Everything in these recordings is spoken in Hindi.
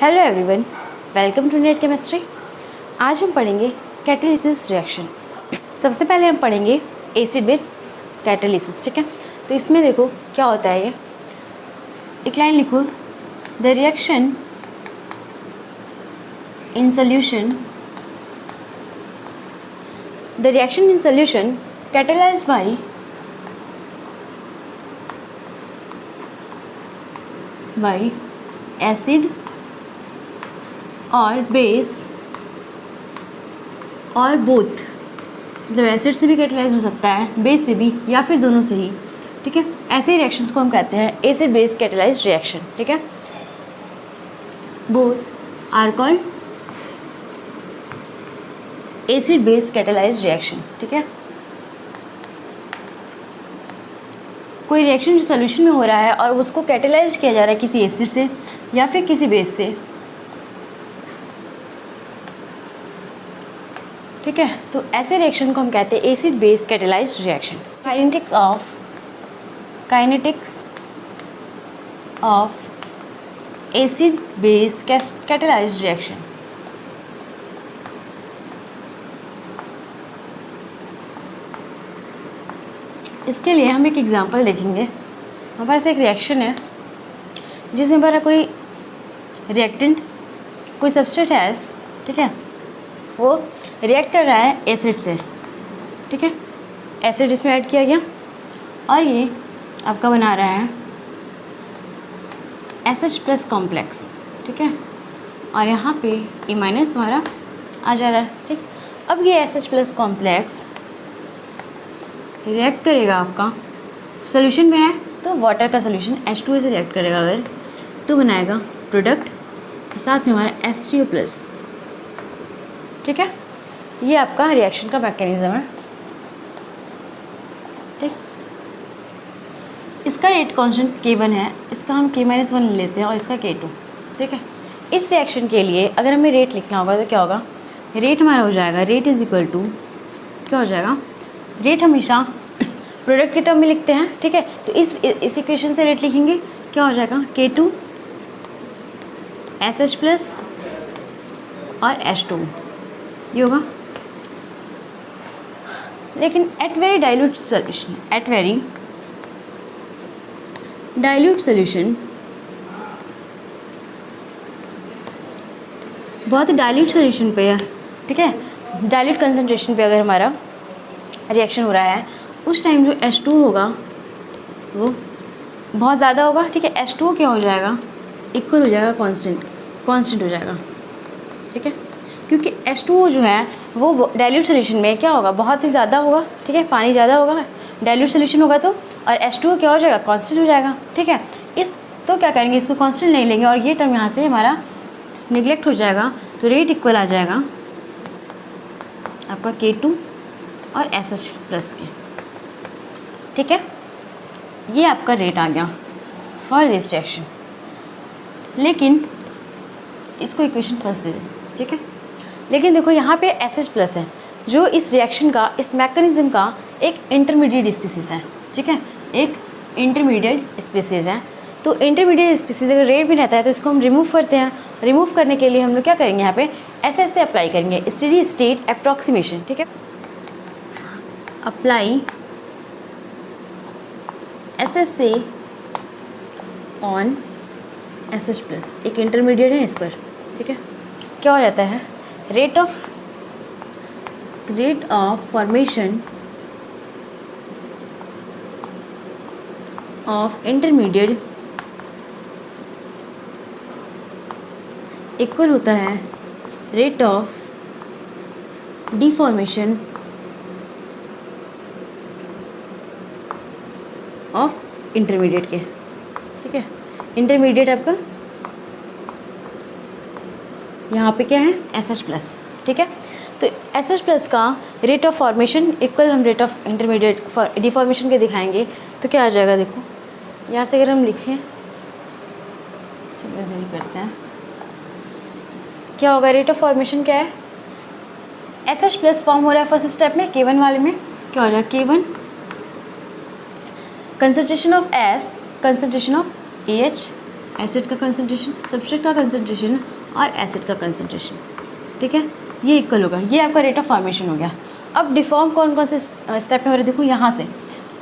Hello everyone, welcome to NET chemistry. आज हम पढ़ेंगे कैटालिसिस रिएक्शन। सबसे पहले हम पढ़ेंगे एसिड बेस कैटालिसिस। ठीक है, तो इसमें देखो क्या होता है। ये एक लाइन लिखो, the reaction in solution catalysed bye acid और बेस और बोथ, मतलब एसिड से भी कैटालाइज हो सकता है, बेस से भी, या फिर दोनों से ही। ठीक है, ऐसे रिएक्शंस को हम कहते हैं एसिड बेस कैटालाइज्ड रिएक्शन। ठीक है, both are called acid base catalysed reaction. ठीक है, कोई रिएक्शन जो सोल्यूशन में हो रहा है और उसको कैटालाइज किया जा रहा है किसी एसिड से या फिर किसी बेस से। ठीक है, तो ऐसे रिएक्शन को हम कहते हैं acid base catalysed reaction. Kinetics of acid base catalysed reaction. इसके लिए हम एक एग्जांपल देखेंगे। हमारे पास एक रिएक्शन है जिसमें हमारा कोई रिएक्टेंट, कोई सबस्ट्रेट है, ठीक है, वो रिएक्ट कर रहा है एसिड से। ठीक है, एसिड इसमें ऐड किया गया और ये आपका बना रहा है SH प्लस कॉम्प्लेक्स। ठीक है, और यहाँ पे E माइनस हमारा आ जा रहा है। ठीक, अब ये SH प्लस कॉम्प्लेक्स रिएक्ट करेगा, आपका सोल्यूशन में है तो वाटर का सोल्यूशन H2O से रिएक्ट करेगा अगर, तो बनाएगा प्रोडक्ट, साथ में हमारा H3O प्लस। ठीक है, ये आपका रिएक्शन का मैकेनिज्म है। ठीक, इसका रेट कांस्टेंट K1 है, इसका हम K-1 ले लेते हैं और इसका K2। ठीक है, इस रिएक्शन के लिए अगर हमें रेट लिखना होगा तो क्या होगा, रेट हमारा हो जाएगा, रेट इज़ इक्वल टू क्या हो जाएगा, रेट हमेशा प्रोडक्ट के टर्म में लिखते हैं। ठीक है, तो इस इक्वेशन से रेट लिखेंगे, क्या हो जाएगा, K2 SH प्लस और H2 ये होगा। लेकिन एट वेरी डाइल्यूट सोल्यूशन, बहुत ही डाइल्यूट सोल्यूशन पे है, ठीक है, डाइल्यूट कंसंट्रेशन पे अगर हमारा रिएक्शन हो रहा है, उस टाइम जो H2 होगा वो बहुत ज़्यादा होगा। ठीक है, H2 क्या हो जाएगा, इक्वल हो जाएगा कांस्टेंट हो जाएगा। ठीक है, क्योंकि H2O जो है वो डाइल्यूट सोल्यूशन में क्या होगा, बहुत ही ज़्यादा होगा। ठीक है, पानी ज़्यादा होगा, डाइल्यूट सोल्यूशन होगा तो, और H2O क्या हो जाएगा, कांस्टेंट हो जाएगा। ठीक है, तो क्या करेंगे, इसको कांस्टेंट नहीं लेंगे और ये टर्म यहाँ से हमारा निगलेक्ट हो जाएगा, तो रेट इक्वल आ जाएगा आपका K2 और SH प्लस के। ठीक है, ये आपका रेट आ गया फॉर दिस रिएक्शन। लेकिन इसको इक्वेशन फर्स्ट दे दें। ठीक है, लेकिन देखो यहाँ पे SH प्लस है जो इस रिएक्शन का, इस मैकेनिज्म का एक इंटरमीडिएट स्पीसीज़ है। ठीक है, एक इंटरमीडिएट स्पीसीज़ है। तो इंटरमीडिएट स्पीसीज़ अगर रेट भी रहता है तो इसको हम रिमूव करते हैं। रिमूव करने के लिए हम लोग क्या करेंगे, यहाँ पे SS से अप्लाई करेंगे, स्टेडी स्टेट अप्रॉक्सीमेशन। ठीक है, अप्लाई SS से ऑन SH प्लस, एक इंटरमीडिएट है इस पर। ठीक है, क्या हो जाता है, rate of formation of intermediate equal होता है rate of deformation of intermediate के। ठीक है, इंटरमीडिएट आपका यहाँ पे क्या है, SH प्लस। ठीक है, तो SH प्लस का रेट ऑफ फॉर्मेशन इक्वल हम रेट ऑफ इंटरमीडिएट डिफॉर्मेशन के दिखाएंगे, तो क्या आ जाएगा, देखो यहाँ से अगर हम लिखें, चलो जल्दी करते हैं, क्या होगा, रेट ऑफ फॉर्मेशन क्या है, SH प्लस फॉर्म हो रहा है फर्स्ट स्टेप में, K1 वाले में क्या हो रहा है, K1 concentration of S, concentration of AH acid का कंसंट्रेशन, सब्सट्रेट का कंसंट्रेशन और एसिड का कंसंट्रेशन, ठीक है, ये इक्वल होगा। ये आपका रेट ऑफ फॉर्मेशन हो गया। अब डिफॉर्म कौन कौन से स्टेप में हो रहा है, देखो यहाँ से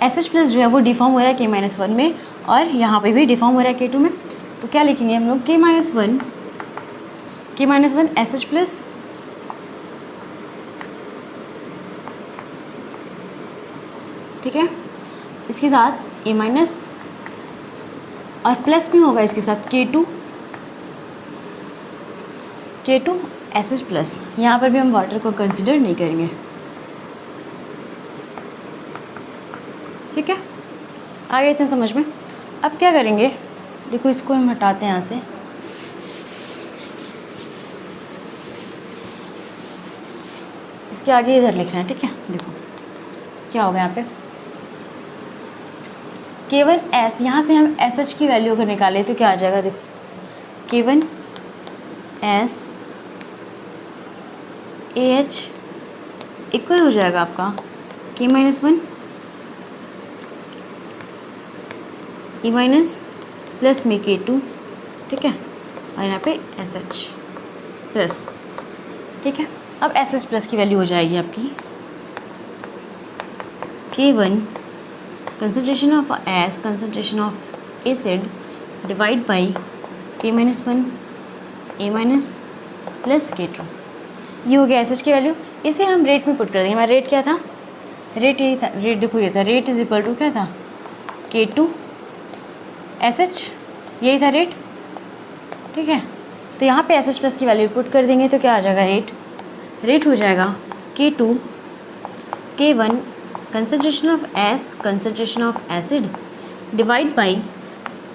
एस प्लस जो है वो डिफॉर्म हो रहा है K-1 में, और यहाँ पे भी डिफॉर्म हो रहा है K2 में। तो क्या लिखेंगे हम लोग, K-1 SH प्लस ठीक है, इसके साथ A- और प्लस भी होगा इसके साथ K2 SH प्लस। यहाँ पर भी हम वाटर को कंसिडर नहीं करेंगे, ठीक है, आ गया इतना समझ में। अब क्या करेंगे, देखो इसको हम हटाते हैं यहाँ से, इसके आगे इधर लिखना है, ठीक है। देखो क्या होगा यहाँ पे, K1S, यहाँ से हम SH की वैल्यू अगर निकालें तो क्या आ जाएगा, देखो K1S AH इक्वल हो जाएगा आपका K-1 E- प्लस में K2, ठीक है, और यहाँ पे SH प्लस, ठीक है। अब SH प्लस की वैल्यू हो जाएगी आपकी K1 concentration of S, concentration of acid divide by K-1 A- plus K2। ये हो गया SH की वैल्यू। इसे हम रेट में पुट कर देंगे। हमारा रेट क्या था, रेट यही था, रेट देखो ये था, रेट इज इक्वल टू क्या था, K2 SH, यही था रेट, ठीक है। तो यहाँ पे SH प्लस की वैल्यू पुट कर देंगे तो क्या आ जाएगा, रेट हो जाएगा K2 K1 concentration of S, concentration of acid divide by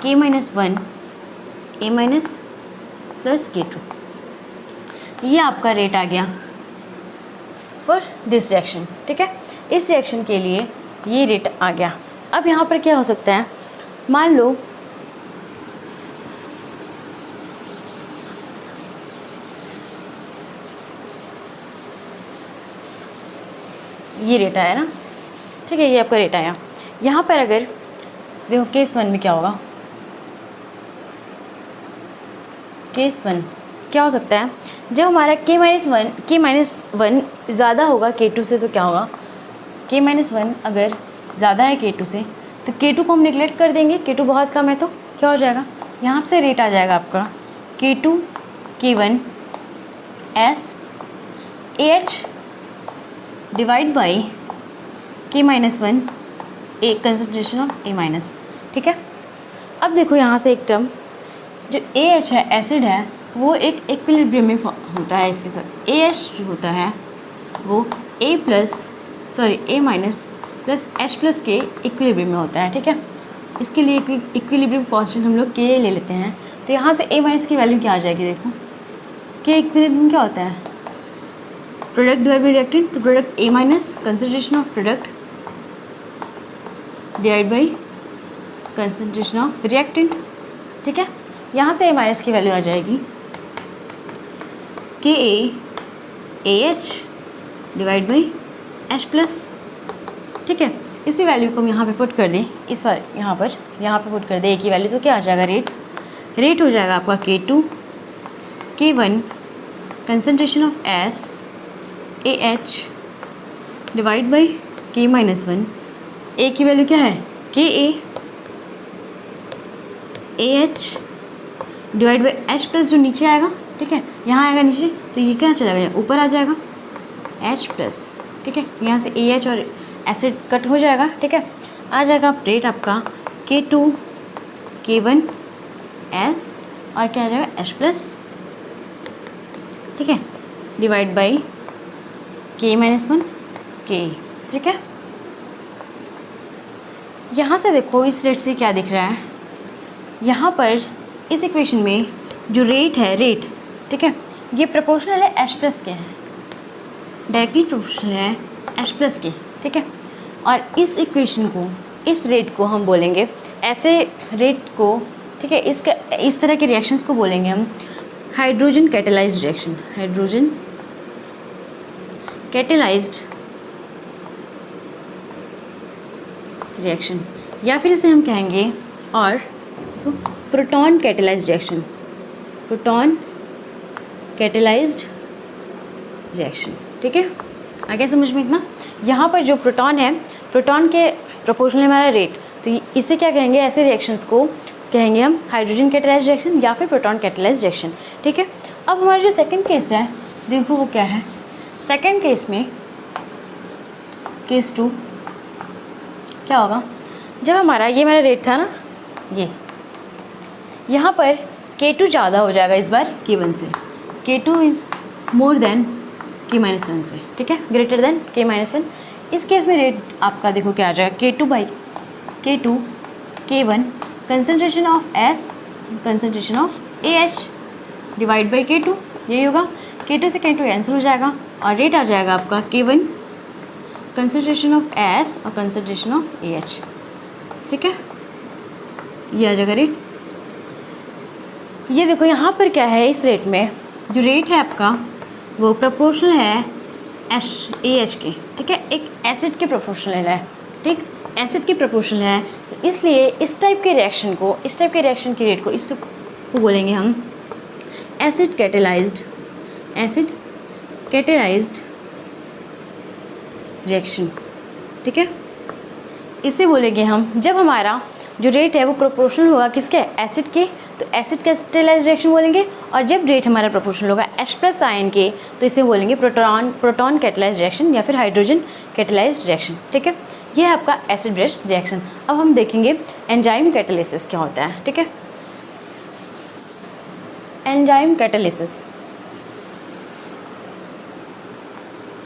K-1 A- plus K2। ये आपका रेट आ गया फॉर दिस रिएक्शन, ठीक है। इस रिएक्शन के लिए ये रेट आ गया। अब यहाँ पर क्या हो सकता है, मान लो ये रेट आया ना, ठीक है, ये आपका रेट आया। यहाँ पर अगर देखो केस 1 में क्या होगा, केस 1 क्या हो सकता है, जब हमारा K-1 ज़्यादा होगा K2 से तो क्या होगा, K-1 अगर ज़्यादा है K2 से तो K2 को हम निगलेक्ट कर देंगे, K2 बहुत कम है तो क्या हो जाएगा, यहाँ से रेट आ जाएगा आपका K2 K1 S AH divide by K-1 A concentration of A-, ठीक है। अब देखो यहाँ से एक टर्म जो AH है, एसिड है, वो एक इक्विलिब्रियम में होता है इसके साथ। AH जो होता है वो A- प्लस H प्लस के इक्विलिब्रियम में होता है, ठीक है। इसके लिए इक्विलिब्रियम कांस्टेंट हम लोग K ले लेते हैं। तो यहाँ से A- की वैल्यू क्या आ जाएगी, देखो K इक्विलिब्रियम क्या होता है, प्रोडक्ट डिवाइड बाई रिएक्टेंट, तो product A- concentration of product divide by concentration of reactant, ठीक है। यहाँ से A- की वैल्यू आ जाएगी KA AH divide by H plus, ठीक है। इसी वैल्यू को हम यहाँ पे पुट कर दें, इस बार यहाँ पे पुट कर दें A की वैल्यू, तो क्या आ जाएगा, रेट हो जाएगा आपका K2 K1 concentration of S AH divide by K-1, A की वैल्यू क्या है KA AH divide by H plus, जो नीचे आएगा, ठीक है, यहाँ आएगा नीचे, तो ये क्या चला जाएगा, ऊपर आ जाएगा H प्लस, ठीक है। यहाँ से AH और एसिड कट हो जाएगा, ठीक है, आ जाएगा रेट आपका K2 K1 S और क्या आ जाएगा H प्लस, ठीक है, डिवाइड बाई K-1 K, ठीक है। यहाँ से देखो इस रेट से क्या दिख रहा है, यहाँ पर इस इक्वेशन में जो रेट है, ठीक है, ये प्रोपोर्शनल है H प्लस के, है डायरेक्टली प्रोपोर्शनल है H प्लस के, ठीक है। और इस इक्वेशन को, इस रेट को हम बोलेंगे, ऐसे रेट को, ठीक है, इस तरह के रिएक्शंस को बोलेंगे हम hydrogen catalysed reaction, hydrogen catalysed reaction, या फिर इसे हम कहेंगे, और proton catalysed reaction, proton catalysed reaction. ठीक है, आ गया समझ में इतना। यहाँ पर जो प्रोटॉन है, प्रोटॉन के प्रोपोर्शनल हमारा रेट, तो इसे क्या कहेंगे, ऐसे रिएक्शंस को कहेंगे हम हाइड्रोजन कैटेलाइज्ड रिएक्शन या फिर प्रोटॉन कैटेलाइज्ड रिएक्शन। ठीक है, अब हमारा जो सेकंड केस है देखो वो क्या है। सेकंड केस में, केस 2 क्या होगा, जब हमारा ये मेरा रेट था ना, ये यहाँ पर K2 ज़्यादा हो जाएगा इस बार K1 से, K2 is more than K-1 से। ठीक है, ग्रेटर देन K-1। इस केस में रेट आपका देखो क्या आ जाएगा, K2 K1 concentration of S concentration of AH divide by K2, यही होगा। K2 से K2 कैंसिल हो जाएगा और रेट आ जाएगा आपका K1 कंसनट्रेशन ऑफ S और कंसनट्रेशन ऑफ AH। ठीक है, ये आ जाएगा रेट। ये देखो यहाँ पर क्या है, इस रेट में जो रेट है आपका वो प्रोपोर्शनल है AH के। ठीक है, एक एसिड के प्रोपोर्शनल है। ठीक, एसिड की प्रोपोर्शनल है, तो इसलिए इस टाइप के रिएक्शन को, इस टाइप के रिएक्शन की रेट को, इसको बोलेंगे हम एसिड कैटेलाइज्ड रिएक्शन। ठीक है, इसे बोलेंगे हम जब हमारा जो रेट है वो प्रोपोर्शनल होगा किसके, एसिड के, तो एसिड कैटेलाइज्ड रिएक्शन बोलेंगे। और जब रेट हमारा प्रोपोर्शनल होगा H+ आयन के, तो इसे बोलेंगे प्रोटॉन कैटेलाइज्ड रिएक्शन या फिर हाइड्रोजन कैटेलाइज्ड रिएक्शन। ठीक है, ये है आपका एसिड बेस रिएक्शन। अब हम देखेंगे एंजाइम कैटालिसिस क्या होता है। ठीक है, एंजाइम कैटालिसिस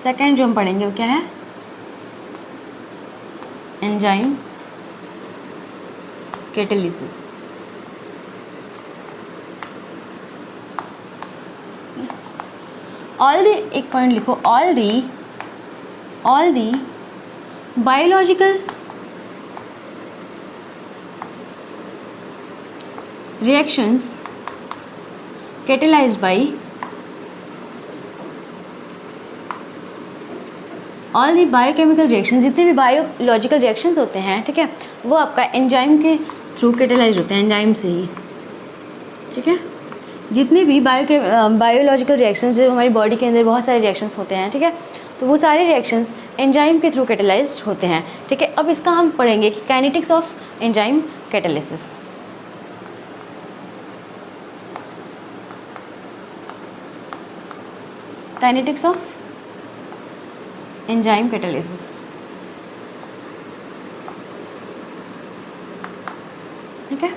सेकेंड जो हम पढ़ेंगे वो क्या है, एंजाइम कैटालिसिस। ऑल दी, एक पॉइंट लिखो, all the biological reactions catalyzed by all the biochemical reactions, जितने भी बायोलॉजिकल रिएक्शंस होते हैं, ठीक है, वो आपका एंजाइम के थ्रू कैटेलाइज होते हैं, एंजाइम से ही। ठीक है, जितने भी बायोलॉजिकल रिएक्शंस, जो हमारी बॉडी के अंदर बहुत सारे रिएक्शंस होते हैं, ठीक है, तो वो सारे रिएक्शंस एंजाइम के थ्रू कैटेलाइज्ड होते हैं। ठीक है, अब इसका हम पढ़ेंगे कि kinetics of enzyme catalysis. Kinetics of enzyme catalysis. ठीक है,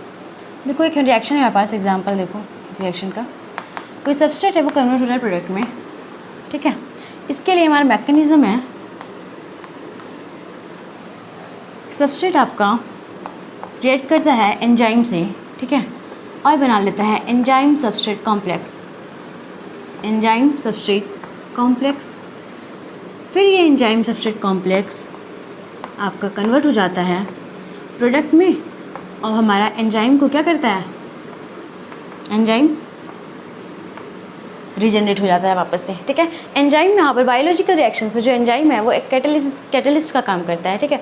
देखो एक रिएक्शन है हमारे पास, एग्जांपल देखो रिएक्शन का, कोई सबस्ट्रेट है वो कन्वर्ट हो रहा है प्रोडक्ट में। ठीक है, इसके लिए हमारा मैकेनिज्म है, सबस्ट्रेट आपका रिएक्ट करता है एंजाइम से, ठीक है, और बना लेता है enzyme substrate complex, enzyme substrate complex. फिर ये एंजाइम सबस्ट्रेट कॉम्प्लेक्स आपका कन्वर्ट हो जाता है प्रोडक्ट में, और हमारा एंजाइम को क्या करता है, एंजाइम रीजनरेट हो जाता है वापस से। ठीक है, एंजाइम यहाँ पर बायोलॉजिकल रिएक्शंस में जो एंजाइम है वो एक कैटलिस्ट का काम करता है। ठीक है,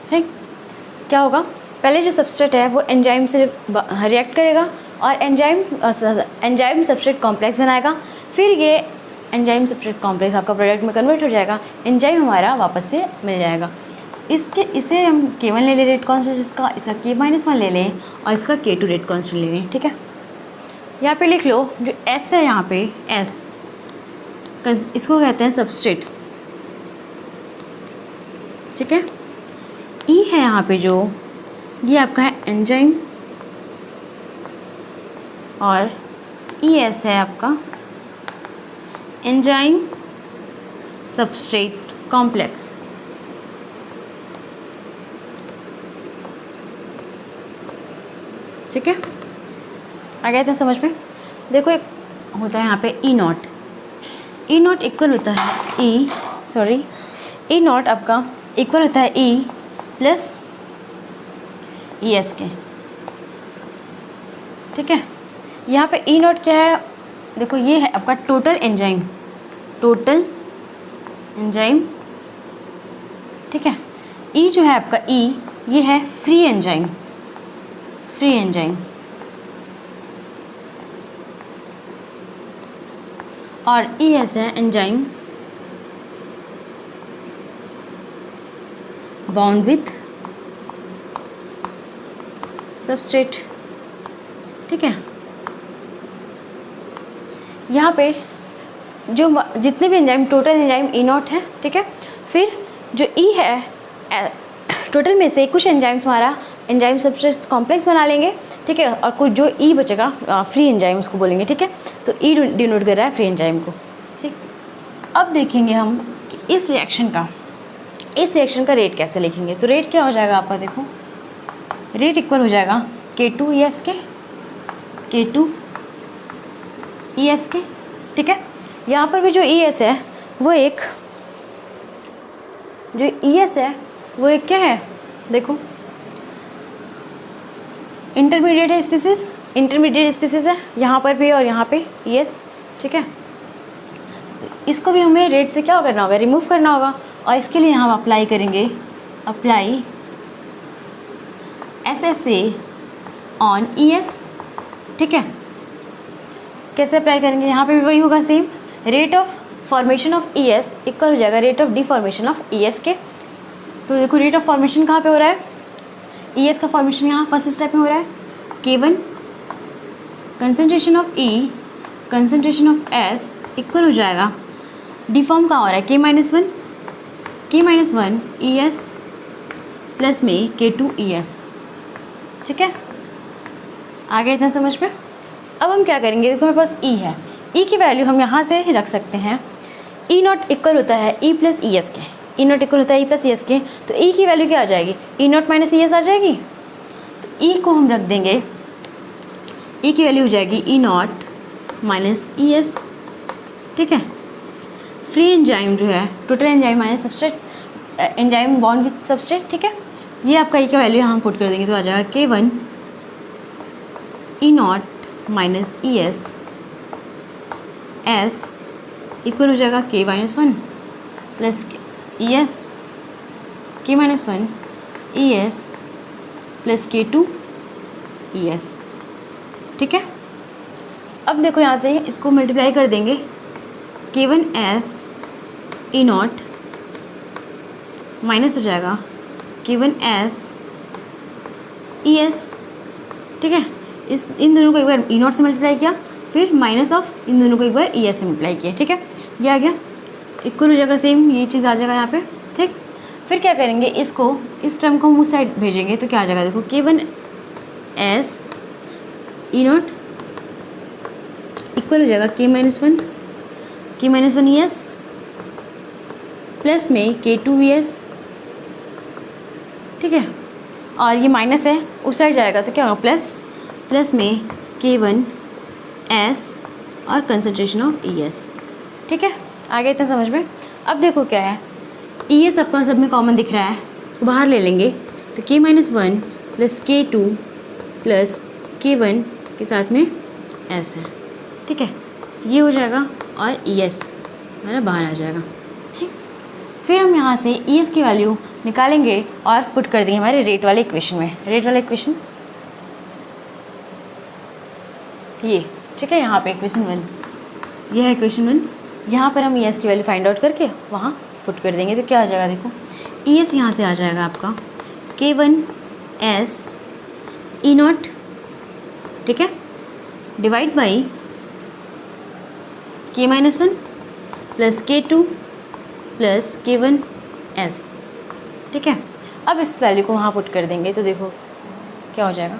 ठीक, क्या होगा, पहले जो सबस्ट्रेट है वो एंजाइम से रिएक्ट करेगा और एंजाइम सबस्ट्रेट कॉम्प्लेक्स बनाएगा, फिर ये एंजाइम सबस्ट्रेट कॉम्प्लेक्स आपका प्रोडक्ट में कन्वर्ट हो जाएगा, एंजाइम हमारा वापस से मिल जाएगा। इसे हम K1 ले लें रेट कॉन्स्टेंट, इसका K-1 ले लें और इसका K2 रेट कॉन्स्टेंट ले लें। ठीक है, यहाँ पे लिख लो जो S है, यहाँ पे S इसको कहते हैं सबस्ट्रेट। ठीक है, E है यहाँ पे जो, ये आपका है एंजाइम, और ES है आपका एंजाइम सबस्ट्रेट कॉम्प्लेक्स। ठीक है, आ गया था समझ में। देखो एक होता है यहाँ पे E नॉट इक्वल होता है E नॉट आपका इक्वल होता है E प्लस ES के। ठीक है, यहाँ पे E नॉट क्या है, देखो ये है आपका टोटल एंजाइम, ठीक है। E जो है आपका E, ये है फ्री एंजाइम, फ्री एंजाइम, और ES है एंजाइम बाउंड विथ सबस्ट्रेट। ठीक है, यहाँ पे जो जितने भी एंजाइम, टोटल एंजाइम E0 है। ठीक है, फिर जो E है टोटल में से कुछ एंजाइम्स हमारा एंजाइम सबस्ट्रेट कॉम्प्लेक्स बना लेंगे। ठीक है, और कुछ जो E बचेगा फ्री एंजाइम उसको बोलेंगे। ठीक है, तो E डिनोट कर रहा है फ्री एंजाइम को। ठीक, अब देखेंगे हम कि इस रिएक्शन का रेट कैसे लिखेंगे। तो रेट क्या हो जाएगा आपका, देखो रेट इक्वल हो जाएगा K2ES के, K2ES के। ठीक है, यहाँ पर भी जो ES है वो एक, जो ES है वो एक क्या है, देखो इंटरमीडिएट स्पीसीज है यहाँ पर भी और यहाँ पे ES। ठीक है, तो इसको भी हमें रेट से क्या करना होगा, रिमूव करना होगा। और इसके लिए हम अप्लाई करेंगे, अप्लाई SSA ऑन ES। ठीक है, कैसे अप्लाई करेंगे, यहाँ पे भी वही होगा same, rate of formation of ES equal हो जाएगा rate of deformation of ES के। तो देखो रेट ऑफ फॉर्मेशन कहाँ पे हो रहा है, ES का फॉर्मेशन यहाँ फर्स्ट स्टेप में हो रहा है। K1 concentration of E concentration of S equal हो जाएगा, डिफॉर्म कहाँ हो रहा है, K-1 ES प्लस में K2ES। ठीक है, आगे इतना समझ में। अब हम क्या करेंगे, देखो मेरे पास E है, E की वैल्यू हम यहाँ से रख सकते हैं। E0 इक्वल होता है E प्लस ES के, E0 इक्वल होता है E प्लस ES के। तो E की वैल्यू क्या आ जाएगी, E0 माइनस ES आ जाएगी। तो E को हम रख देंगे, E की वैल्यू हो जाएगी E0 माइनस ES। ठीक है, फ्री एंजाइम जो है total enzyme minus substrate, enzyme bond with substrate. ठीक है, ये आपका E की वैल्यू यहाँ पुट कर देंगे तो आ जाएगा K1 E0 minus ES S equal हो जाएगा K-1 plus ES K-1 ES plus K2ES। ठीक है, अब देखो यहाँ से इसको मल्टीप्लाई कर देंगे, K1S E0 माइनस हो जाएगा K1S ES। ठीक है, इन दोनों को एक बार E0 से मल्टीप्लाई किया, फिर माइनस ऑफ इन दोनों को एक बार ES से मल्टीप्लाई किया। ठीक है, ये आ गया, इक्वल हो जाएगा, सेम ये चीज़ आ जाएगा यहाँ पे। ठीक, फिर क्या करेंगे, इसको इस टर्म को हम उस साइड भेजेंगे तो क्या आ जाएगा, देखो K1S E0 इक्वल हो जाएगा K-1 ES प्लस में K2ES। ठीक है, और ये माइनस है उस साइड जाएगा तो क्या होगा, प्लस में K1S और कंसंट्रेशन ऑफ ES। ठीक है, आगे इतना समझ में। अब देखो क्या है, ES सबका सब में कॉमन दिख रहा है, इसको बाहर ले लेंगे तो K-1 plus K2 plus K1 के साथ में S है। ठीक है, ये हो जाएगा और ES हमारा बाहर आ जाएगा। ठीक, फिर हम यहाँ से ES की वैल्यू निकालेंगे और पुट कर देंगे हमारे रेट वाले इक्वेशन में। रेट वाला इक्वेशन ये, ठीक है, यहाँ पे इक्वेशन 1, ये है इक्वेशन 1। यहाँ पर हम ES की वैल्यू फाइंड आउट करके वहाँ पुट कर देंगे तो क्या आ जाएगा, देखो ES यहाँ से आ जाएगा आपका K1S E0। ठीक है, divide by K-1 plus K2 plus K1S। ठीक है, अब इस वैल्यू को वहाँ पुट कर देंगे तो देखो क्या हो जाएगा,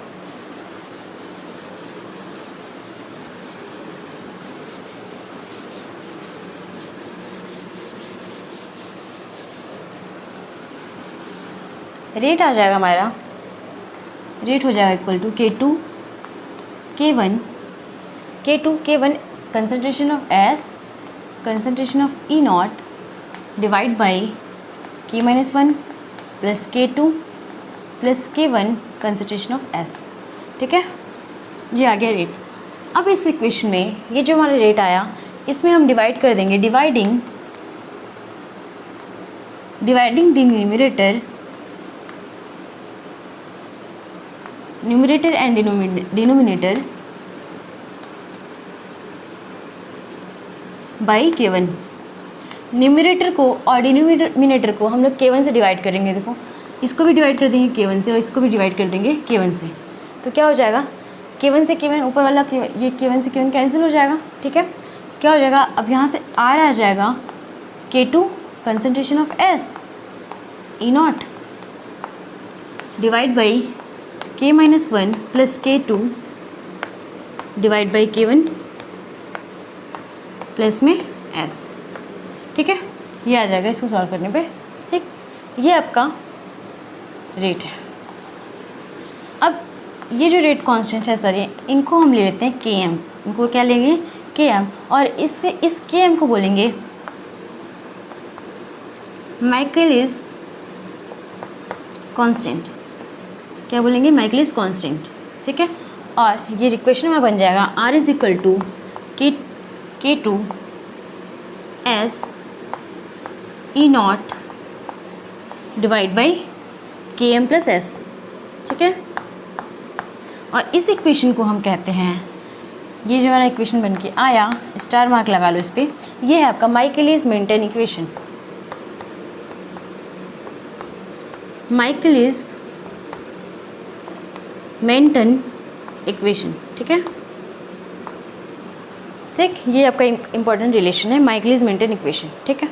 रेट आ जाएगा हमारा, रेट हो जाएगा equal to K1 concentration of S concentration of E0 divide by K-1 plus K2 plus K1 concentration of S। ठीक है, ये आ गया रेट। अब इस इक्वेशन में ये जो हमारा रेट आया इसमें हम डिवाइड कर देंगे, dividing the numerator numerator and denominator by K1। Numerator को और डिनोमिनेटर को हम लोग K1 से डिवाइड करेंगे। देखो इसको भी डिवाइड कर देंगे K1 से और इसको भी डिवाइड कर देंगे K1 से, तो क्या हो जाएगा K1 से K1 ऊपर वाला ये K1 से K1 कैंसिल हो जाएगा। ठीक है, क्या हो जाएगा अब यहाँ से R आ जाएगा K2 concentration of S E0 divide by K-1 plus K2 divide by K1 plus में S। ठीक है, ये आ जाएगा इसको सॉल्व करने पे। ठीक, ये आपका रेट है। अब ये जो रेट कांस्टेंट है सर, इनको हम ले लेते हैं Km। इनको क्या लेंगे Km, और इस Km को बोलेंगे माइकलिस कांस्टेंट। क्या बोलेंगे माइकलिस कांस्टेंट। ठीक है, और ये इक्वेशन में बन जाएगा R is equal to K2 S E0 divide by Km plus S। ठीक है, और इस इक्वेशन को हम कहते हैं, ये जो हमारा इक्वेशन बन के आया, स्टार मार्क लगा लो इस पर, ये है आपका Michaelis Menten equation. Michaelis Menten equation. ठीक है, ठीक, ये आपका इम्पॉर्टेंट रिलेशन है माइकलिस मेंटेन इक्वेशन। ठीक है,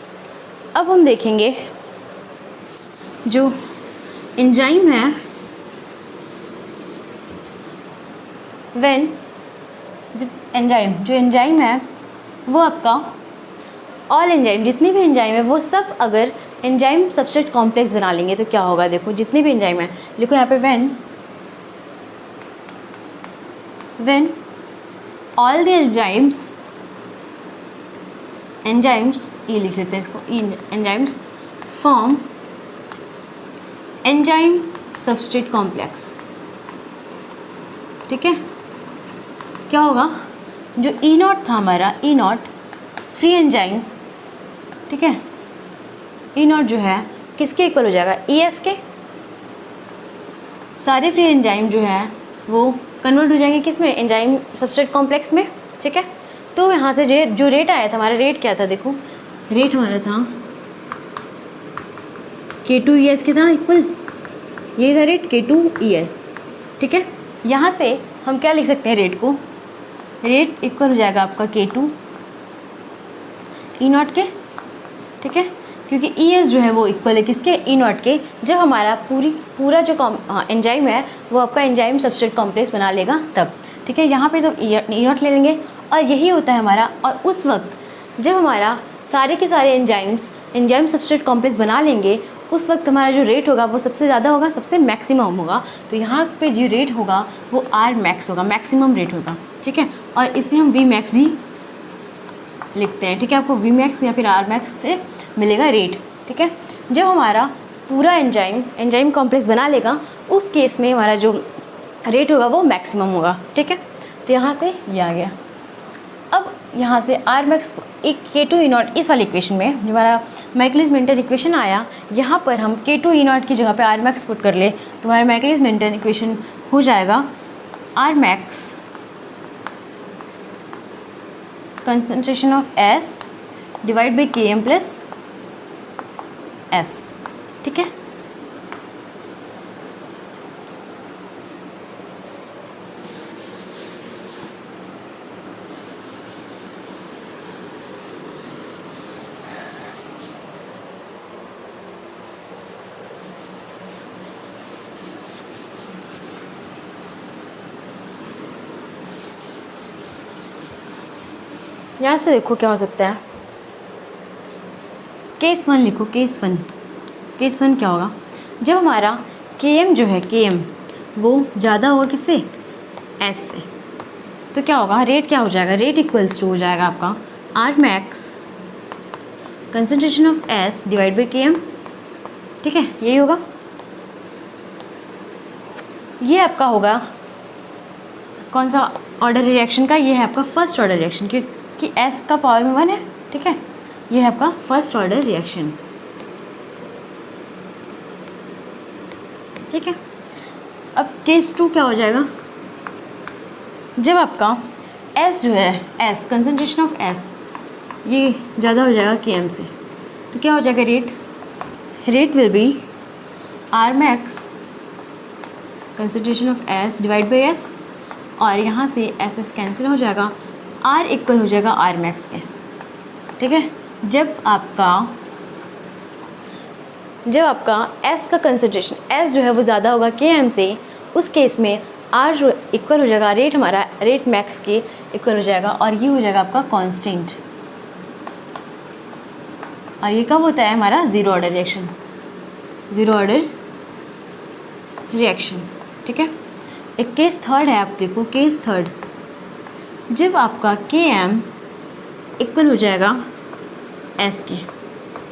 अब हम देखेंगे जो एंजाइम है, जो एंजाइम है वो आपका ऑल एंजाइम, जितनी भी एंजाइम है वो सब अगर एंजाइम सबस्ट्रेट कॉम्प्लेक्स बना लेंगे तो क्या होगा। देखो जितनी भी एंजाइम है, लिखो यहाँ पे व्हेन ऑल द एंजाइम्स ये लिख लेते हैं इसको, enzymes form enzyme substrate complex. ठीक है, क्या होगा जो E0 था हमारा, E0 फ्री एंजाइम। ठीक है, E0 जो है किसके इक्वल हो जाएगा ES के। सारे फ्री एंजाइम जो है वो कन्वर्ट हो जाएंगे किस में, एंजाइम सबस्ट्रेट कॉम्प्लेक्स में। ठीक है, तो यहाँ से जो रेट आया था हमारा, रेट क्या था, देखो रेट हमारा था K2 ES के था इक्वल, ये था रेट K2 ES। ठीक है, यहाँ से हम क्या लिख सकते हैं रेट को, रेट इक्वल हो जाएगा आपका K2 E0 के। ठीक है, क्योंकि ES जो है वो इक्वल है किसके, E0 के। जब हमारा पूरा जो एंजाइम है वो आपका एंजाइम सबस्ट्रेट कॉम्प्लेक्स बना लेगा तब। ठीक है, यहाँ पे तो E0 ले लेंगे और यही होता है हमारा। और उस वक्त जब हमारा सारे के सारे एंजाइम सबस्ट्रेट कॉम्प्लेक्स बना लेंगे, उस वक्त हमारा जो रेट होगा वो सबसे ज़्यादा होगा, सबसे मैक्सिमम होगा। तो यहाँ पे जो रेट होगा वो R मैक्स होगा, मैक्सिमम रेट होगा। ठीक है, और इसे हम V मैक्स भी लिखते हैं। ठीक है, आपको V मैक्स या फिर R मैक्स से मिलेगा रेट। ठीक है, जब हमारा पूरा एंजाइम कॉम्प्लेक्स बना लेगा, उस केस में हमारा जो रेट होगा वो मैक्सिमम होगा। ठीक है, तो यहाँ से ये आ गया। अब यहाँ से R मैक्स एक K2 E0 इस वाली इक्वेशन में जो हमारा माइकलिस मेंटेन इक्वेशन आया, यहाँ पर हम K2 E0 की जगह पे R मैक्स पुट कर ले तो हमारा माइकलिस मेंटेन इक्वेशन हो जाएगा R max concentration of S divide by Km plus S। ठीक है, यहाँ से देखो क्या हो सकता है। केस 1 लिखो, केस वन क्या होगा, जब हमारा Km जो है Km वो ज़्यादा होगा किससे, S से, तो क्या होगा, रेट क्या हो जाएगा, रेट इक्वल्स टू हो जाएगा आपका R max concentration of S divide by Km। ठीक है, यही होगा। ये आपका होगा कौन सा ऑर्डर रिएक्शन का, ये है आपका फर्स्ट ऑर्डर रिएक्शन, क्योंकि S का पावर में 1 है। ठीक है, ये है आपका फर्स्ट ऑर्डर रिएक्शन। ठीक है, अब केस 2 क्या हो जाएगा, जब आपका S जो है, S कंसनट्रेशन ऑफ S ये ज़्यादा हो जाएगा Km से, तो क्या हो जाएगा rate will be R max concentration of S divide by S, और यहाँ से S कैंसिल हो जाएगा, R इक्वल हो जाएगा R max के, ठीक है। जब आपका S का कंसनट्रेशन S जो है वो ज़्यादा होगा Km से, उस केस में R जो इक्वल हो जाएगा रेट हमारा रेट मैक्स के इक्वल हो जाएगा, और ये हो जाएगा आपका कांस्टेंट, और ये कब होता है हमारा ज़ीरो ऑर्डर रिएक्शन, ठीक है। एक केस थर्ड है, आप देखो केस थर्ड, जब आपका Km इक्वल हो जाएगा S के,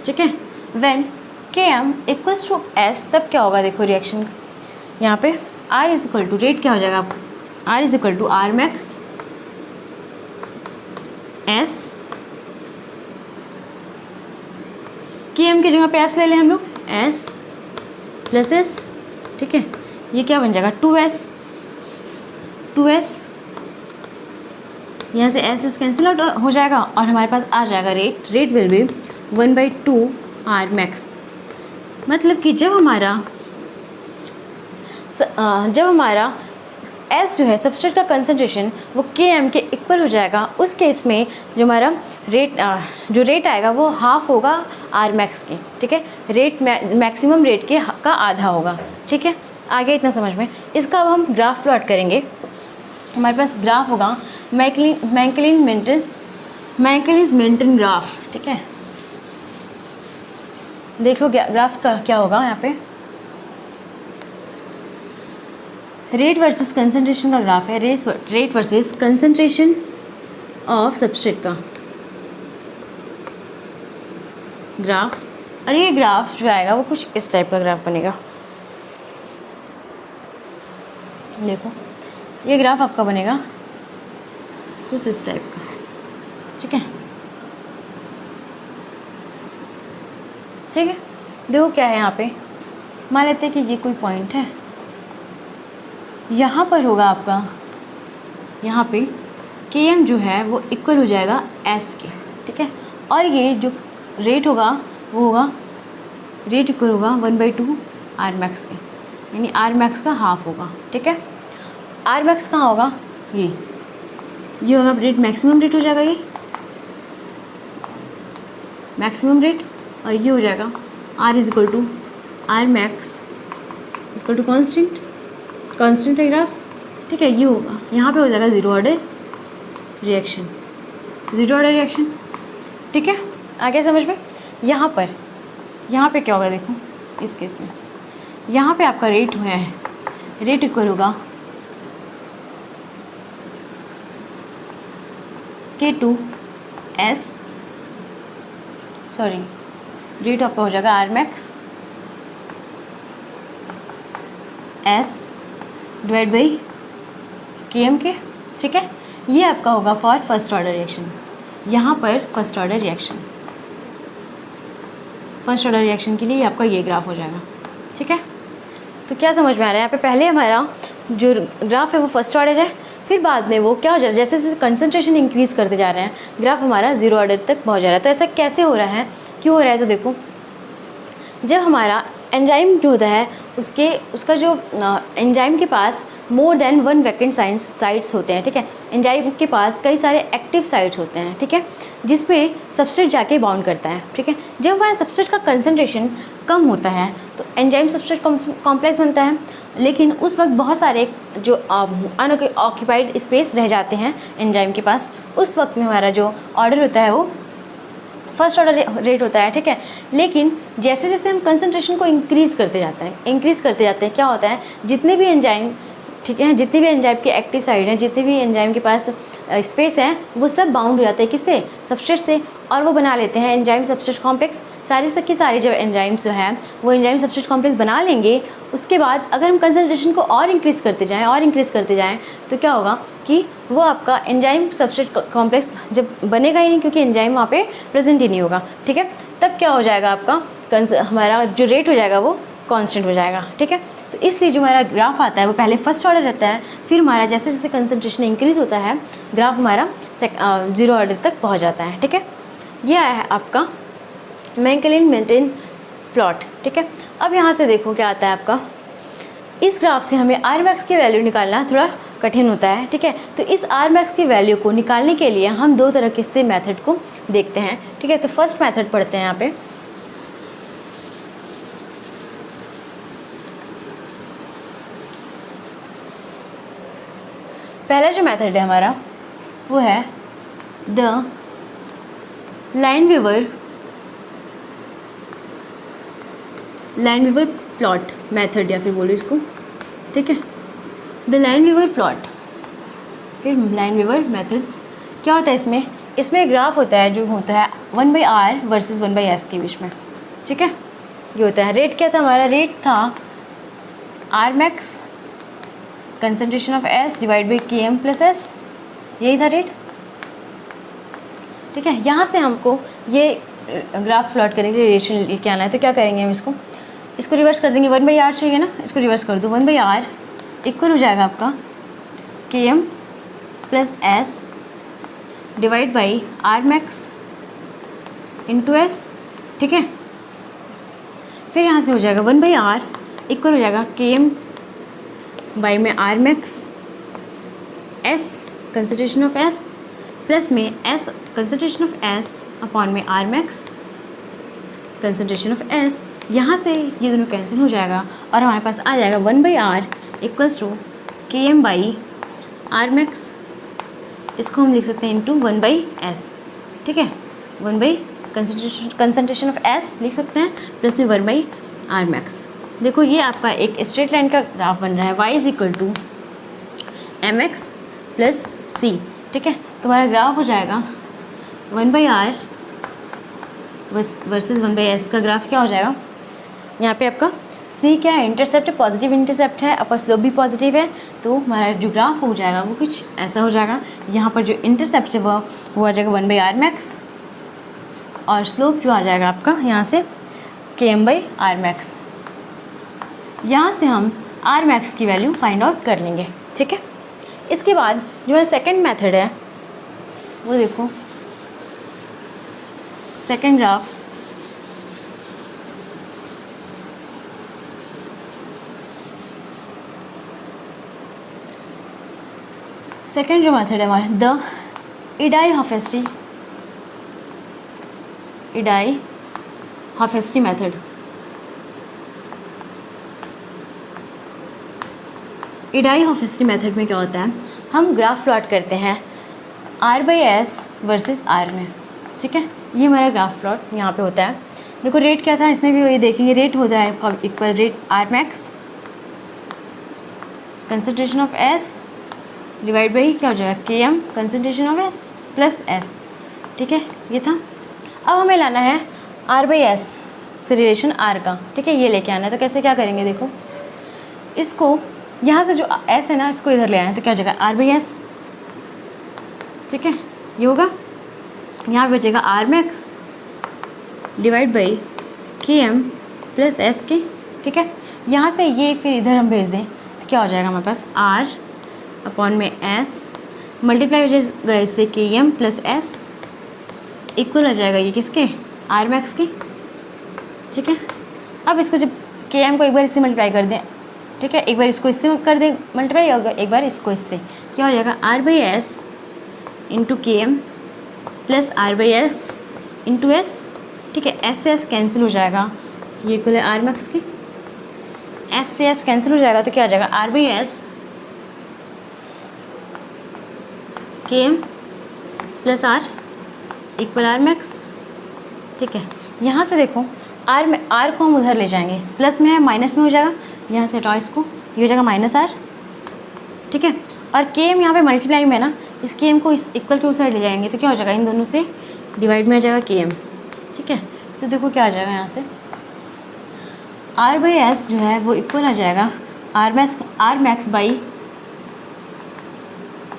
ठीक है। When Km equals to S, तब क्या होगा देखो रिएक्शन यहाँ पे R is equal to rate क्या हो जाएगा, R is equal to R max S, Km की जगह पे S ले लें हम लोग, S प्लस S, ठीक है। ये क्या बन जाएगा 2S, यहाँ से S कैंसिल आउट हो जाएगा, और हमारे पास आ जाएगा rate will be 1/2 R max. मतलब कि जब हमारा S जो है सबस्ट्रेट का कंसंट्रेशन वो Km के इक्वल हो जाएगा, उस केस में जो हमारा रेट आएगा वो हाफ होगा R मैक्स के, ठीक है। रेट मैक्सिमम रेट के का आधा होगा, ठीक है। आगे इतना समझ में। इसका अब हम ग्राफ प्लॉट करेंगे। हमारे पास ग्राफ होगा मैकलिस मेंटन ग्राफ, ठीक है। देख लो ग्राफ का क्या होगा यहाँ पे, रेट वर्सेस कंसंट्रेशन का ग्राफ है, rate versus concentration of substrate का ग्राफ। और ये ग्राफ जो आएगा वो कुछ इस टाइप का ग्राफ बनेगा। देखो ये ग्राफ आपका बनेगा कुछ इस टाइप का, ठीक है। ठीक है, देखो क्या है यहाँ पे, मान लेते हैं कि ये कोई पॉइंट है, यहाँ पर होगा आपका, यहाँ पे Km जो है वो इक्वल हो जाएगा S के, ठीक है। और ये जो रेट होगा वो होगा, रेट इक्वल होगा 1/2 R मैक्स के, यानी R मैक्स का हाफ होगा, ठीक है। R मैक्स कहाँ होगा, ये होगा रेट, मैक्सिमम रेट हो जाएगा, ये मैक्सिमम रेट, और ये हो जाएगा R is equal to R max equal to constant है ग्राफ, ठीक है। ये होगा, यहाँ पे हो जाएगा ज़ीरो ऑर्डर रिएक्शन, ठीक है। आगे समझ में। यहाँ पे क्या होगा देखो, इस केस में यहाँ पे आपका रेट हुआ है, रेट इक्वल होगा K2S, सॉरी रेट आपका हो जाएगा R max S divide by Km के, ठीक है। ये आपका होगा फॉर फर्स्ट ऑर्डर रिएक्शन। यहाँ पर फर्स्ट ऑर्डर रिएक्शन के लिए आपका ये ग्राफ हो जाएगा, ठीक है। तो क्या समझ में आ रहा है, यहाँ पे पहले हमारा जो ग्राफ है वो फर्स्ट ऑर्डर है, फिर बाद में वो क्या हो जा रहा है, जैसे जैसे कंसंट्रेशन इंक्रीज़ करते जा रहे हैं ग्राफ हमारा ज़ीरो ऑर्डर तक पहुँच जा रहा है। तो ऐसा कैसे हो रहा है, क्यों हो रहा है, तो देखो जब हमारा एंजाइम जो होता है उसका जो एंजाइम के पास मोर देन 1 वैकेंट साइट्स होते हैं, ठीक है। एंजाइम के पास कई सारे एक्टिव साइट्स होते हैं, ठीक है, जिसमें सबस्ट्रेट जाके बाउंड करता है, ठीक है। जब हमारा सबस्ट्रेट का कंसंट्रेशन कम होता है तो एंजाइम सबस्ट्रेट कॉम्प्लेक्स बनता है, लेकिन उस वक्त बहुत सारे जो अनऑक्यूपाइड स्पेस रह जाते हैं एंजाइम के पास, उस वक्त में हमारा जो ऑर्डर होता है वो फर्स्ट ऑर्डर रेट होता है, ठीक है। लेकिन जैसे जैसे हम कंसंट्रेशन को इंक्रीज़ करते जाते हैं क्या होता है, जितने भी एंजाइम, ठीक है, जितने भी एंजाइम के एक्टिव साइड हैं, जितने भी एंजाइम के पास स्पेस हैं, वो सब बाउंड हो जाते हैं किससे, सबस्ट्रेट से, और वो बना लेते हैं एंजाइम सबस्ट्रेट कॉम्प्लेक्स। सारे जब एंजाइम्स जो हैं वो एंजाइम सबस्ट्रेट कॉम्प्लेक्स बना लेंगे, उसके बाद अगर हम कंसंट्रेशन को और इंक्रीज़ करते जाएं तो क्या होगा कि वो आपका एंजाइम सबस्ट्रेट कॉम्प्लेक्स जब बनेगा ही नहीं, क्योंकि एंजाइम वहाँ पे प्रेजेंट ही नहीं होगा, ठीक है। तब क्या हो जाएगा, आपका हमारा जो रेट हो जाएगा वो कांस्टेंट हो जाएगा, ठीक है। तो इसलिए जो हमारा ग्राफ आता है वो पहले फर्स्ट ऑर्डर रहता है, फिर हमारा जैसे जैसे कंसंट्रेशन इंक्रीज होता है ग्राफ हमारा 0 ऑर्डर तक पहुँच जाता है। ठीक है, ये आया है आपका मैकलेलन-मेल्टन प्लॉट। ठीक है, अब यहाँ से देखो क्या आता है आपका, इस ग्राफ से हमें आर मैक्स की वैल्यू निकालना थोड़ा कठिन होता है। ठीक है, तो इस आर मैक्स की वैल्यू को निकालने के लिए हम दो तरह के से मेथड को देखते हैं। ठीक है, तो फर्स्ट मेथड पढ़ते हैं यहाँ पे। पहला जो मेथड है हमारा वो है द लाइनवीवर प्लॉट मेथड, या फिर बोलो इसको। ठीक है, द लाइनवीवर प्लॉट, फिर लाइनवीवर मेथड। क्या होता है इसमें ग्राफ होता है जो होता है 1/r वर्सेस 1/s के बीच में। ठीक है, ये होता है। रेट क्या था हमारा, रेट था are max concentration of S divide by के एम प्लस एस, यही था रेट। ठीक है, यहाँ से हमको ये ग्राफ प्लॉट करने के लिए रिलेशन लेके आना है, तो क्या करेंगे हम इसको रिवर्स कर देंगे। 1/r चाहिए ना, इसको रिवर्स कर दो। 1/r इक्वल हो जाएगा आपका K M plus S divide by R max into S. ठीक है, फिर यहाँ से हो जाएगा 1/r इक्वल हो जाएगा के एम बाई में R max S concentration of S plus में S concentration of S upon में R max concentration of S. यहाँ से ये दोनों कैंसिल हो जाएगा और हमारे पास आ जाएगा 1/r इक्वल्स टू के एम बाई आर मैक्स, इसको हम लिख सकते हैं इंटू 1/s। ठीक है, 1 कंसंट्रेशन ऑफ एस लिख सकते हैं प्लस में 1/r मैक्स। देखो ये आपका एक स्ट्रेट लाइन का ग्राफ बन रहा है, y is equal to M X plus C. ठीक है, तुम्हारा ग्राफ हो जाएगा 1/r वर्सेस 1/s का ग्राफ क्या हो जाएगा। यहाँ पे आपका c क्या है, इंटरसेप्ट है, पॉजिटिव इंटरसेप्ट है, आपका स्लोप भी पॉजिटिव है, तो हमारा जो ग्राफ हो जाएगा वो कुछ ऐसा हो जाएगा। यहाँ पर जो इंटरसेप्ट है वो आ जाएगा 1/r मैक्स, और स्लोप जो आ जाएगा आपका यहाँ से km/r मैक्स। यहाँ से हम r मैक्स की वैल्यू फाइंड आउट कर लेंगे। ठीक है, इसके बाद जो है सेकेंड मेथड है वो देखो, सेकेंड ग्राफ सेकेंड जो मेथड है हमारा द इडाई-हॉफेस्टी मेथड। इडाई-हॉफेस्टी मेथड में क्या होता है, हम ग्राफ प्लॉट करते हैं r/s वर्सेस r में। ठीक है, ये हमारा ग्राफ प्लॉट यहाँ पे होता है। देखो रेट क्या था, इसमें भी वही देखेंगे, रेट होता है equal rate R max concentration of S divide by क्या हो जाएगा K M concentration of S plus S. ठीक है, ये था। अब हमें लाना है r/s से रिलेशन r का। ठीक है, ये लेके आना है, तो कैसे क्या करेंगे, देखो इसको यहाँ से जो s है ना इसको इधर ले आए तो क्या हो जाएगा r/s। ठीक है, ये होगा, यहाँ पे बचेगा आर मैक्स डिवाइड बाई के एम प्लस एस के। ठीक है, यहाँ से ये फिर इधर हम भेज दें तो क्या हो जाएगा हमारे पास r अपॉन में s मल्टीप्लाई हो जाएगा इससे के एम प्लस एस इक्वल हो जाएगा ये किसके, आर मैक्स की। ठीक है, अब इसको जब के एम को एक बार इससे मल्टीप्लाई कर दें, ठीक है, एक बार इसको इससे कर दें मल्टीप्लाई, और एक बार इसको इससे, क्या हो जाएगा r/s इंटू के M plus r/s into S. ठीक है, एस से एस कैंसिल हो जाएगा, ये इक्वल है आर मैक्स की, एस से एस कैंसिल हो जाएगा तो क्या आ जाएगा r/s K M plus R equal R max. ठीक है, यहाँ से देखो आर में आर को हम उधर ले जाएंगे, प्लस में है माइनस में हो जाएगा, यहाँ से हटाओ इसको, ये हो जाएगा माइनस आर। ठीक है, और के एम यहाँ पे मल्टीप्लाई में है ना, इस के एम को इस इक्वल के उस साइड ले जाएंगे तो क्या हो जाएगा, इन दोनों से डिवाइड में आ जाएगा के एम। ठीक है, तो देखो क्या आ जाएगा, यहाँ से r/s जो है वो इक्वल आ जाएगा आर मैक्स बाई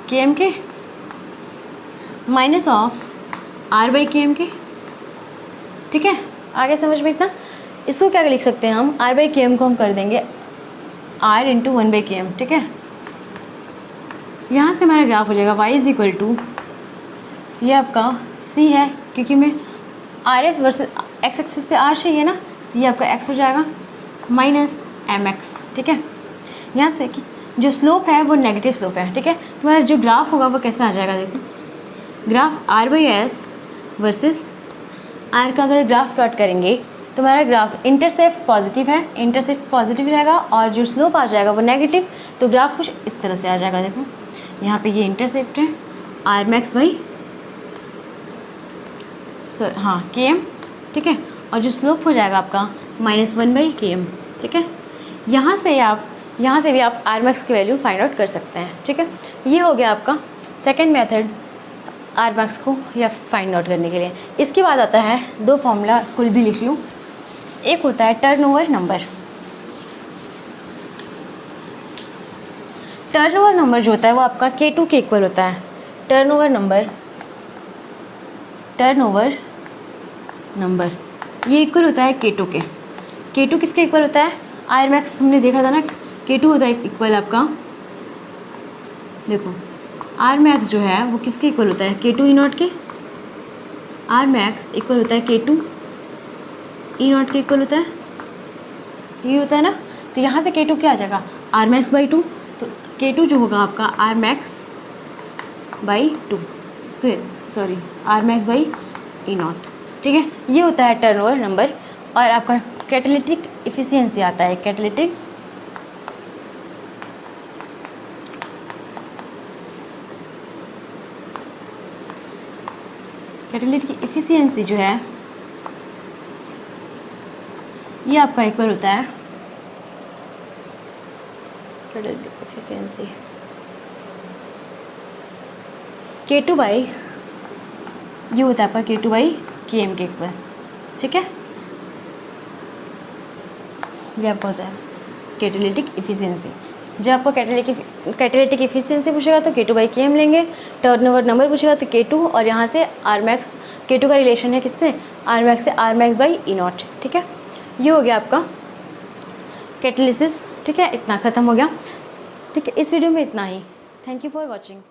के एम के माइनस ऑफ r/km के। ठीक है, आगे समझ में इतना। इसको क्या लिख सकते हैं हम, r/km को हम कर देंगे आर इंटू 1/km, ठीक है। यहाँ से हमारा ग्राफ हो जाएगा y इज इक्वल टू, ये आपका c है क्योंकि मैं R S versus x axis पे आर चाहिए ना, तो ये आपका x हो जाएगा माइनस mx, ठीक है। यहाँ से कि जो स्लोप है वो नेगेटिव स्लोप है, ठीक है। तुम्हारा जो ग्राफ होगा वो कैसे आ जाएगा, देखो ग्राफ r/s वर्सेस r का अगर ग्राफ प्लॉट करेंगे तो हमारा ग्राफ इंटरसेप्ट पॉजिटिव है, इंटरसेप्ट पॉजिटिव रहेगा और जो स्लोप आ जाएगा वो नेगेटिव, तो ग्राफ कुछ इस तरह से आ जाएगा। देखो यहाँ पे ये इंटरसेप्ट है r max km, ठीक है, और जो स्लोप हो जाएगा आपका -1/km, ठीक है। यहाँ से भी आप r max की वैल्यू फाइंड आउट कर सकते हैं, ठीक है। ये हो गया आपका सेकेंड मेथड r max को या फाइंड आउट करने के लिए। इसके बाद आता है दो फॉर्मूला, इसको भी लिख लूँ। एक होता है टर्नओवर नंबर। टर्नओवर नंबर जो होता है वो आपका K2 के इक्वल होता है। टर्नओवर नंबर ये इक्वल होता है K2 के। K2 किसके इक्वल होता है, r max हमने देखा था ना, K2 होता है इक्वल आपका, देखो r max जो है वो किसके इक्वल होता है, K2 E नॉट के। r max इक्वल होता है K2 E नॉट के इक्वल होता है, ये होता है ना। तो यहाँ से K2 क्या आ जाएगा, r max/2, तो K2 जो होगा आपका r max/2 sorry r max/E not, ठीक है। ये होता है टर्नओवर नंबर। और आपका कैटालिटिक इफिशियंसी आता है, कैटालिटिक इफिशियंसी जो है ये आपका इक्वल होता है कैटालिटिक इफिशियंसी K2 बाई, ये होता है आपका K2/km के इक्वल, ठीक है। ये आपका होता है कैटालिटिक इफिशियंसी। जब आपको कैटालिटिक इफिशियंसी पूछेगा तो K2/km लेंगे, टर्नओवर नंबर पूछेगा तो K2, और यहाँ से r max, K2 का रिलेशन है किससे, r max से r max/E नॉट, ठीक है। ये हो गया आपका कैटालिसिस, ठीक है। इतना ख़त्म हो गया, ठीक है। इस वीडियो में इतना ही। Thank you for watching.